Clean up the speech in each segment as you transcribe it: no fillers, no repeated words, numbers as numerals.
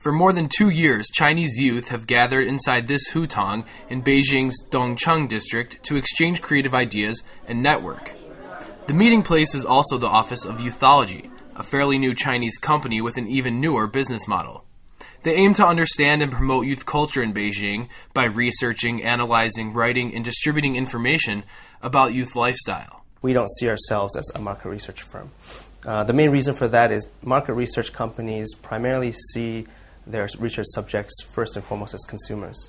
For more than 2 years, Chinese youth have gathered inside this hutong in Beijing's Dongcheng district to exchange creative ideas and network. The meeting place is also the office of Youthology, a fairly new Chinese company with an even newer business model. They aim to understand and promote youth culture in Beijing by researching, analyzing, writing, and distributing information about youth lifestyle. We don't see ourselves as a market research firm. The main reason for that is market research companies primarily see their research subjects first and foremost as consumers,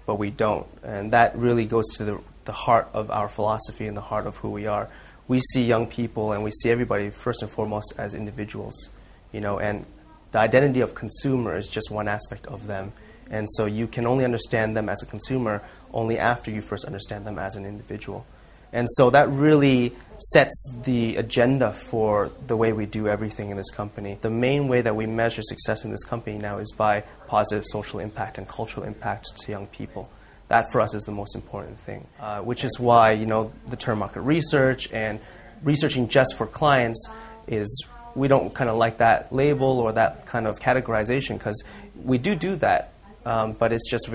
but we don't. And that really goes to the heart of our philosophy and the heart of who we are. We see young people and we see everybody first and foremost as individuals, and the identity of consumer is just one aspect of them. And so you can only understand them as a consumer only after you first understand them as an individual. And so that really sets the agenda for the way we do everything in this company. The main way that we measure success in this company now is by positive social impact and cultural impact to young people. That for us is the most important thing, which is why the term market research and researching just for clients is, we don't kind of like that label or that kind of categorization, because we do that, but it's just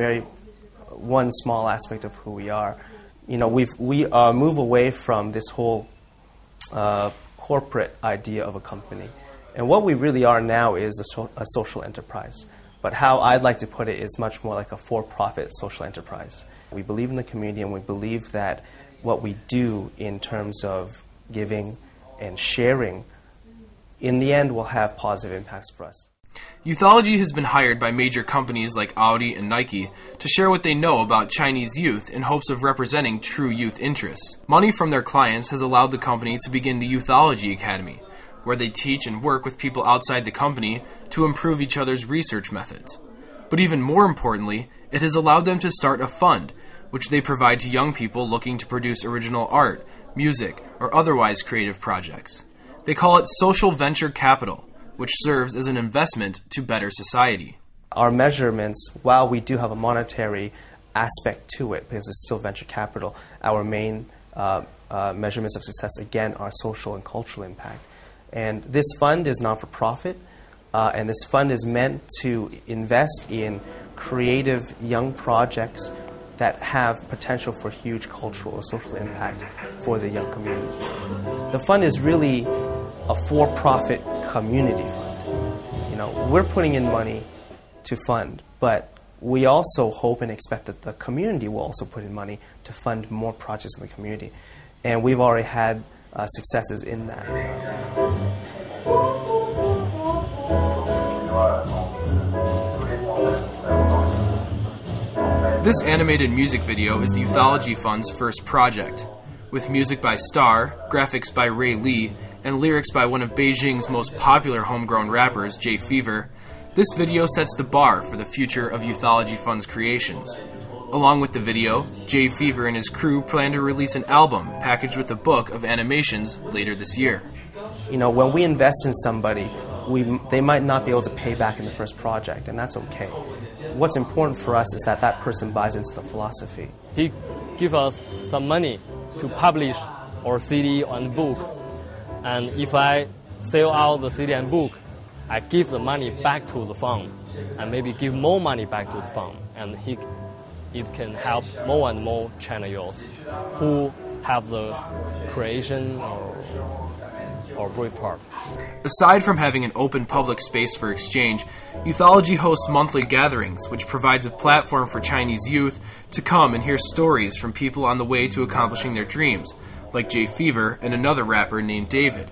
one small aspect of who we are. We move away from this whole corporate idea of a company. And what we really are now is a social enterprise. But how I'd like to put it is much more like a for-profit social enterprise. We believe in the community, and we believe that what we do in terms of giving and sharing, in the end, will have positive impacts for us. Youthology has been hired by major companies like Audi and Nike to share what they know about Chinese youth in hopes of representing true youth interests. Money from their clients has allowed the company to begin the Youthology Academy, where they teach and work with people outside the company to improve each other's research methods. But even more importantly, it has allowed them to start a fund, which they provide to young people looking to produce original art, music, or otherwise creative projects. They call it social venture capital, which serves as an investment to better society. Our measurements, while we do have a monetary aspect to it, because it's still venture capital, our main measurements of success, again, are social and cultural impact. And this fund is not-for-profit, and this fund is meant to invest in creative young projects that have potential for huge cultural or social impact for the young community. The fund is really a for-profit community fund. We're putting in money to fund, but we also hope and expect that the community will also put in money to fund more projects in the community. And we've already had successes in that. This animated music video is the Youthology Fund's first project. With music by Star, graphics by Ray Lee, and lyrics by one of Beijing's most popular homegrown rappers, Jay Fever, this video sets the bar for the future of Youthology Fund's creations. Along with the video, Jay Fever and his crew plan to release an album packaged with a book of animations later this year. When we invest in somebody, they might not be able to pay back in the first project, and that's okay. What's important for us is that that person buys into the philosophy. He gives us some money to publish our CD and book, and if I sell out the CD and book, I give the money back to the fund, and maybe give more money back to the fund, and it can help more and more China youth who have the creation or brave part. Aside from having an open public space for exchange, Youthology hosts monthly gatherings, which provides a platform for Chinese youth to come and hear stories from people on the way to accomplishing their dreams, like Jay Fever and another rapper named David.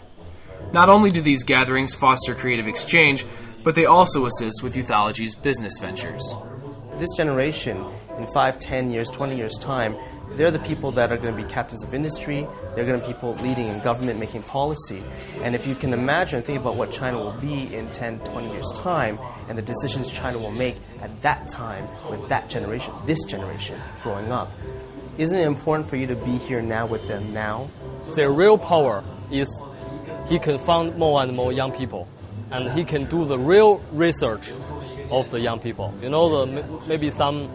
Not only do these gatherings foster creative exchange, but they also assist with Youthology's business ventures. This generation, in 5, 10 years, 20 years' time, they're the people that are going to be captains of industry. They're going to be people leading in government, making policy. And if you can imagine and think about what China will be in 10, 20 years' time, and the decisions China will make at that time with that generation, this generation, growing up, isn't it important for you to be here now with them now? Their real power is he can fund more and more young people, and he can do the real research of the young people. Maybe some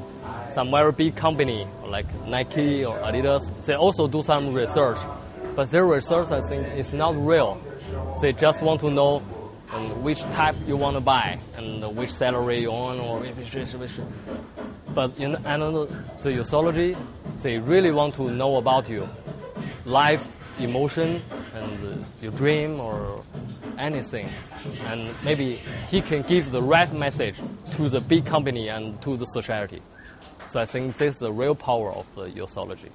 very big company like Nike or Adidas, they also do some research, but their research, I think, is not real. They just want to know which type you want to buy. and which salary you on, or but and the youthology, they really want to know about you, life, emotion, and your dream or anything, and maybe he can give the right message to the big company and to the society. So I think this is the real power of the youthology.